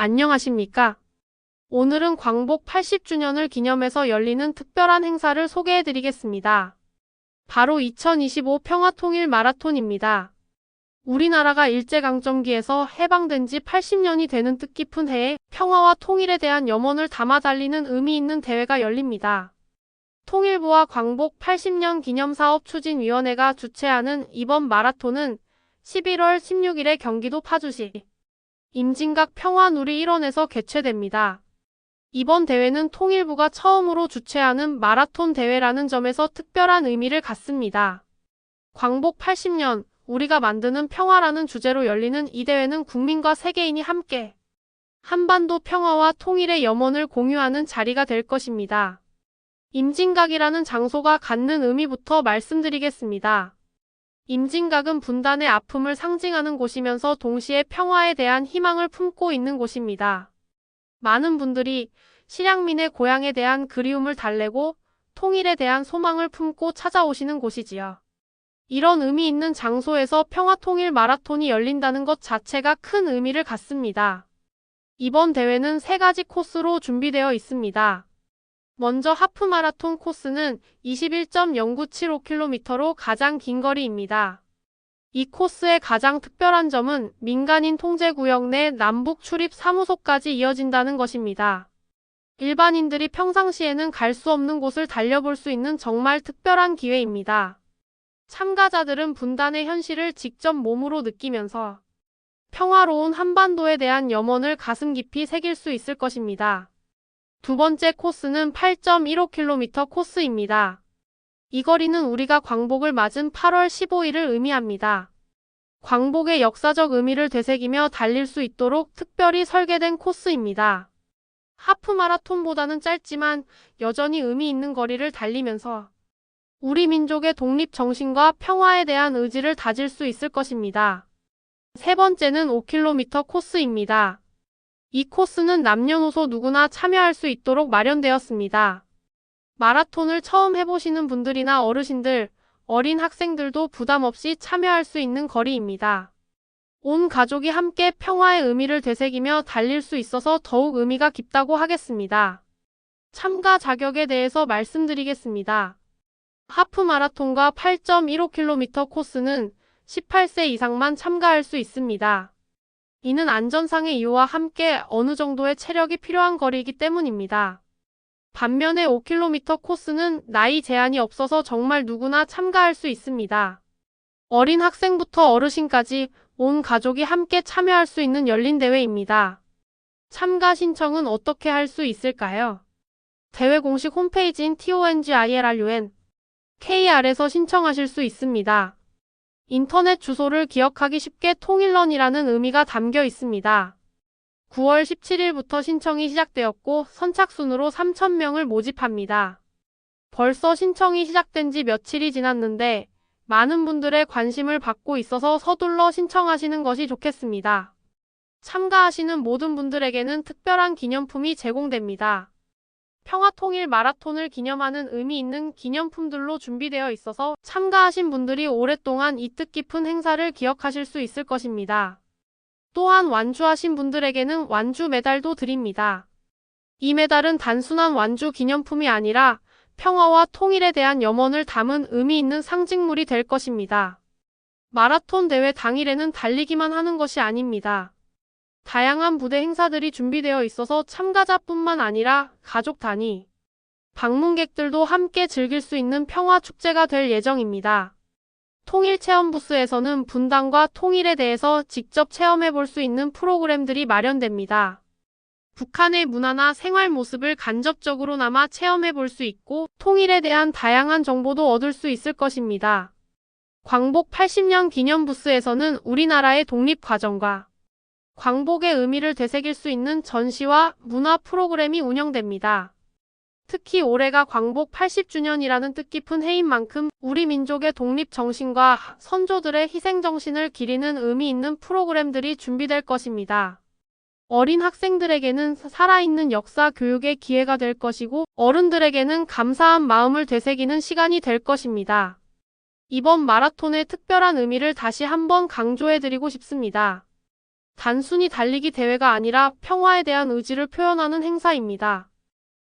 안녕하십니까? 오늘은 광복 80주년을 기념해서 열리는 특별한 행사를 소개해드리겠습니다. 바로 2025 평화통일 마라톤입니다. 우리나라가 일제강점기에서 해방된 지 80년이 되는 뜻깊은 해에 평화와 통일에 대한 염원을 담아 달리는 의미 있는 대회가 열립니다. 통일부와 광복 80년 기념사업 추진위원회가 주최하는 이번 마라톤은 11월 16일에 경기도 파주시 임진각 평화누리 일원에서 개최됩니다. 이번 대회는 통일부가 처음으로 주최하는 마라톤 대회라는 점에서 특별한 의미를 갖습니다. 광복 80년, 우리가 만드는 평화라는 주제로 열리는 이 대회는 국민과 세계인이 함께 한반도 평화와 통일의 염원을 공유하는 자리가 될 것입니다. 임진각이라는 장소가 갖는 의미부터 말씀드리겠습니다. 임진각은 분단의 아픔을 상징하는 곳이면서 동시에 평화에 대한 희망을 품고 있는 곳입니다. 많은 분들이 실향민의 고향에 대한 그리움을 달래고 통일에 대한 소망을 품고 찾아오시는 곳이지요. 이런 의미 있는 장소에서 평화통일 마라톤이 열린다는 것 자체가 큰 의미를 갖습니다. 이번 대회는 3가지 코스로 준비되어 있습니다. 먼저 하프마라톤 코스는 21.0975km로 가장 긴 거리입니다. 이 코스의 가장 특별한 점은 민간인 통제구역 내 남북 출입 사무소까지 이어진다는 것입니다. 일반인들이 평상시에는 갈 수 없는 곳을 달려볼 수 있는 정말 특별한 기회입니다. 참가자들은 분단의 현실을 직접 몸으로 느끼면서 평화로운 한반도에 대한 염원을 가슴 깊이 새길 수 있을 것입니다. 두 번째 코스는 8.15km 코스입니다. 이 거리는 우리가 광복을 맞은 8월 15일을 의미합니다. 광복의 역사적 의미를 되새기며 달릴 수 있도록 특별히 설계된 코스입니다. 하프마라톤보다는 짧지만 여전히 의미 있는 거리를 달리면서 우리 민족의 독립 정신과 평화에 대한 의지를 다질 수 있을 것입니다. 세 번째는 5km 코스입니다. 이 코스는 남녀노소 누구나 참여할 수 있도록 마련되었습니다. 마라톤을 처음 해보시는 분들이나 어르신들, 어린 학생들도 부담 없이 참여할 수 있는 거리입니다. 온 가족이 함께 평화의 의미를 되새기며 달릴 수 있어서 더욱 의미가 깊다고 하겠습니다. 참가 자격에 대해서 말씀드리겠습니다. 하프마라톤과 8.15km 코스는 18세 이상만 참가할 수 있습니다. 이는 안전상의 이유와 함께 어느 정도의 체력이 필요한 거리이기 때문입니다. 반면에 5km 코스는 나이 제한이 없어서 정말 누구나 참가할 수 있습니다. 어린 학생부터 어르신까지 온 가족이 함께 참여할 수 있는 열린 대회입니다. 참가 신청은 어떻게 할 수 있을까요? 대회 공식 홈페이지인 TONGIRUN.KR에서 신청하실 수 있습니다. 인터넷 주소를 기억하기 쉽게 통일런이라는 의미가 담겨 있습니다. 9월 17일부터 신청이 시작되었고 선착순으로 3,000명을 모집합니다. 벌써 신청이 시작된 지 며칠이 지났는데 많은 분들의 관심을 받고 있어서 서둘러 신청하시는 것이 좋겠습니다. 참가하시는 모든 분들에게는 특별한 기념품이 제공됩니다. 평화통일 마라톤을 기념하는 의미 있는 기념품들로 준비되어 있어서 참가하신 분들이 오랫동안 이 뜻깊은 행사를 기억하실 수 있을 것입니다. 또한 완주하신 분들에게는 완주 메달도 드립니다. 이 메달은 단순한 완주 기념품이 아니라 평화와 통일에 대한 염원을 담은 의미 있는 상징물이 될 것입니다. 마라톤 대회 당일에는 달리기만 하는 것이 아닙니다. 다양한 부대 행사들이 준비되어 있어서 참가자뿐만 아니라 가족 단위, 방문객들도 함께 즐길 수 있는 평화축제가 될 예정입니다. 통일체험부스에서는 분단과 통일에 대해서 직접 체험해 볼 수 있는 프로그램들이 마련됩니다. 북한의 문화나 생활 모습을 간접적으로나마 체험해 볼 수 있고 통일에 대한 다양한 정보도 얻을 수 있을 것입니다. 광복 80년 기념부스에서는 우리나라의 독립 과정과 광복의 의미를 되새길 수 있는 전시와 문화 프로그램이 운영됩니다. 특히 올해가 광복 80주년이라는 뜻깊은 해인 만큼 우리 민족의 독립 정신과 선조들의 희생 정신을 기리는 의미 있는 프로그램들이 준비될 것입니다. 어린 학생들에게는 살아있는 역사 교육의 기회가 될 것이고 어른들에게는 감사한 마음을 되새기는 시간이 될 것입니다. 이번 마라톤의 특별한 의미를 다시 한번 강조해드리고 싶습니다. 단순히 달리기 대회가 아니라 평화에 대한 의지를 표현하는 행사입니다.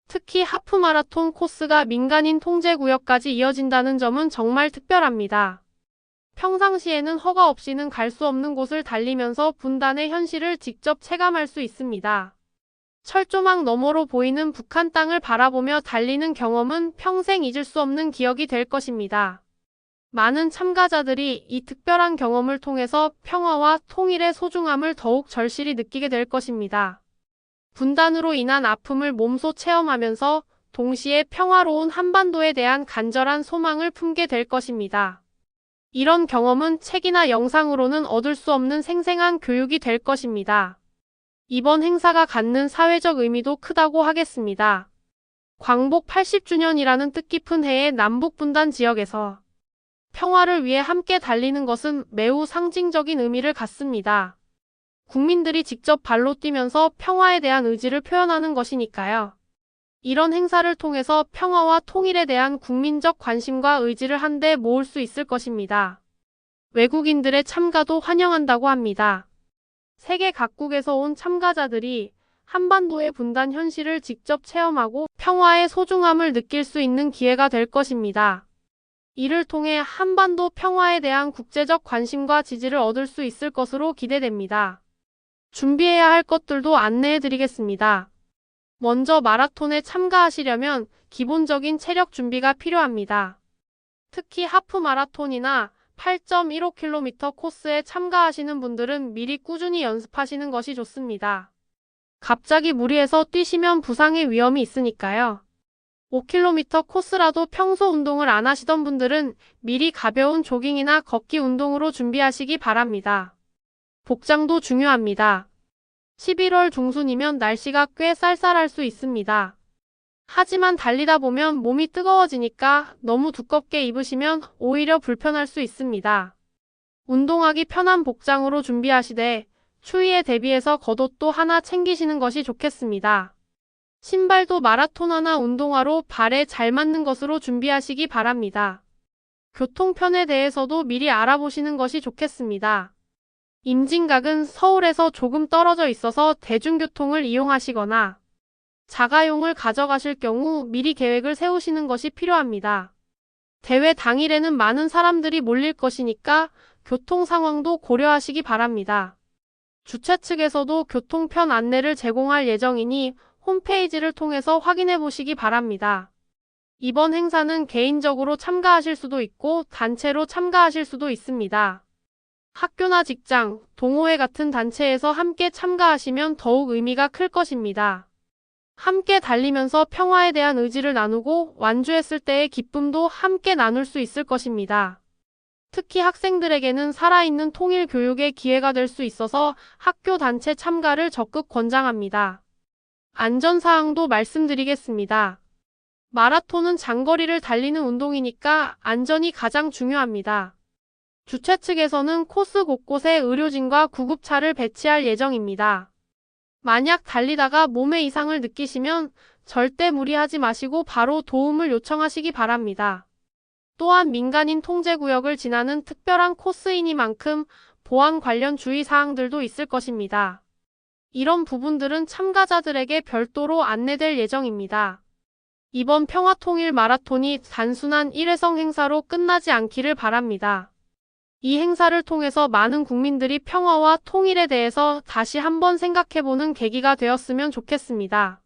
특히 하프 마라톤 코스가 민간인 통제 구역까지 이어진다는 점은 정말 특별합니다. 평상시에는 허가 없이는 갈 수 없는 곳을 달리면서 분단의 현실을 직접 체감할 수 있습니다. 철조망 너머로 보이는 북한 땅을 바라보며 달리는 경험은 평생 잊을 수 없는 기억이 될 것입니다. 많은 참가자들이 이 특별한 경험을 통해서 평화와 통일의 소중함을 더욱 절실히 느끼게 될 것입니다. 분단으로 인한 아픔을 몸소 체험하면서 동시에 평화로운 한반도에 대한 간절한 소망을 품게 될 것입니다. 이런 경험은 책이나 영상으로는 얻을 수 없는 생생한 교육이 될 것입니다. 이번 행사가 갖는 사회적 의미도 크다고 하겠습니다. 광복 80주년이라는 뜻깊은 해에 남북분단 지역에서 평화를 위해 함께 달리는 것은 매우 상징적인 의미를 갖습니다. 국민들이 직접 발로 뛰면서 평화에 대한 의지를 표현하는 것이니까요. 이런 행사를 통해서 평화와 통일에 대한 국민적 관심과 의지를 한데 모을 수 있을 것입니다. 외국인들의 참가도 환영한다고 합니다. 세계 각국에서 온 참가자들이 한반도의 분단 현실을 직접 체험하고 평화의 소중함을 느낄 수 있는 기회가 될 것입니다. 이를 통해 한반도 평화에 대한 국제적 관심과 지지를 얻을 수 있을 것으로 기대됩니다. 준비해야 할 것들도 안내해 드리겠습니다. 먼저 마라톤에 참가하시려면 기본적인 체력 준비가 필요합니다. 특히 하프 마라톤이나 8.15km 코스에 참가하시는 분들은 미리 꾸준히 연습하시는 것이 좋습니다. 갑자기 무리해서 뛰시면 부상의 위험이 있으니까요. 5km 코스라도 평소 운동을 안 하시던 분들은 미리 가벼운 조깅이나 걷기 운동으로 준비하시기 바랍니다. 복장도 중요합니다. 11월 중순이면 날씨가 꽤 쌀쌀할 수 있습니다. 하지만 달리다 보면 몸이 뜨거워지니까 너무 두껍게 입으시면 오히려 불편할 수 있습니다. 운동하기 편한 복장으로 준비하시되 추위에 대비해서 겉옷도 하나 챙기시는 것이 좋겠습니다. 신발도 마라토너나 운동화로 발에 잘 맞는 것으로 준비하시기 바랍니다. 교통편에 대해서도 미리 알아보시는 것이 좋겠습니다. 임진각은 서울에서 조금 떨어져 있어서 대중교통을 이용하시거나 자가용을 가져가실 경우 미리 계획을 세우시는 것이 필요합니다. 대회 당일에는 많은 사람들이 몰릴 것이니까 교통 상황도 고려하시기 바랍니다. 주최 측에서도 교통편 안내를 제공할 예정이니 홈페이지를 통해서 확인해 보시기 바랍니다. 이번 행사는 개인적으로 참가하실 수도 있고 단체로 참가하실 수도 있습니다. 학교나 직장, 동호회 같은 단체에서 함께 참가하시면 더욱 의미가 클 것입니다. 함께 달리면서 평화에 대한 의지를 나누고 완주했을 때의 기쁨도 함께 나눌 수 있을 것입니다. 특히 학생들에게는 살아있는 통일 교육의 기회가 될 수 있어서 학교 단체 참가를 적극 권장합니다. 안전사항도 말씀드리겠습니다. 마라톤은 장거리를 달리는 운동이니까 안전이 가장 중요합니다. 주최 측에서는 코스 곳곳에 의료진과 구급차를 배치할 예정입니다. 만약 달리다가 몸에 이상을 느끼시면 절대 무리하지 마시고 바로 도움을 요청하시기 바랍니다. 또한 민간인 통제구역을 지나는 특별한 코스이니만큼 보안 관련 주의사항들도 있을 것입니다. 이런 부분들은 참가자들에게 별도로 안내될 예정입니다. 이번 평화통일 마라톤이 단순한 일회성 행사로 끝나지 않기를 바랍니다. 이 행사를 통해서 많은 국민들이 평화와 통일에 대해서 다시 한번 생각해보는 계기가 되었으면 좋겠습니다.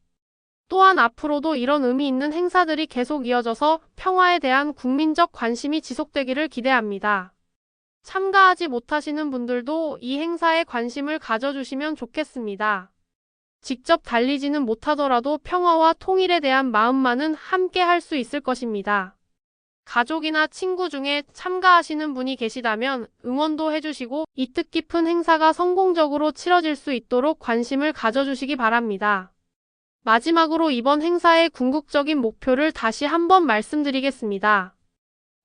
또한 앞으로도 이런 의미 있는 행사들이 계속 이어져서 평화에 대한 국민적 관심이 지속되기를 기대합니다. 참가하지 못하시는 분들도 이 행사에 관심을 가져주시면 좋겠습니다. 직접 달리지는 못하더라도 평화와 통일에 대한 마음만은 함께 할 수 있을 것입니다. 가족이나 친구 중에 참가하시는 분이 계시다면 응원도 해주시고 이 뜻깊은 행사가 성공적으로 치러질 수 있도록 관심을 가져주시기 바랍니다. 마지막으로 이번 행사의 궁극적인 목표를 다시 한번 말씀드리겠습니다.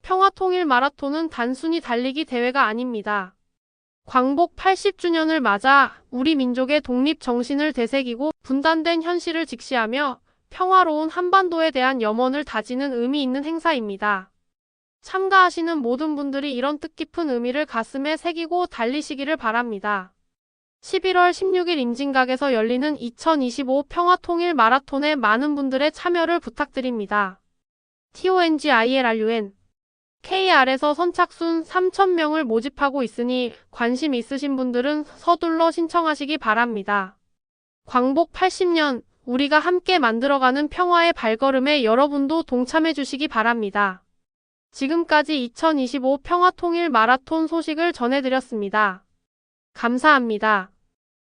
평화통일 마라톤은 단순히 달리기 대회가 아닙니다. 광복 80주년을 맞아 우리 민족의 독립 정신을 되새기고 분단된 현실을 직시하며 평화로운 한반도에 대한 염원을 다지는 의미 있는 행사입니다. 참가하시는 모든 분들이 이런 뜻깊은 의미를 가슴에 새기고 달리시기를 바랍니다. 11월 16일 임진각에서 열리는 2025 평화통일 마라톤에 많은 분들의 참여를 부탁드립니다. TONGILRUN KR에서 선착순 3,000명을 모집하고 있으니 관심 있으신 분들은 서둘러 신청하시기 바랍니다. 광복 80년, 우리가 함께 만들어가는 평화의 발걸음에 여러분도 동참해 주시기 바랍니다. 지금까지 2025 평화통일 마라톤 소식을 전해드렸습니다. 감사합니다.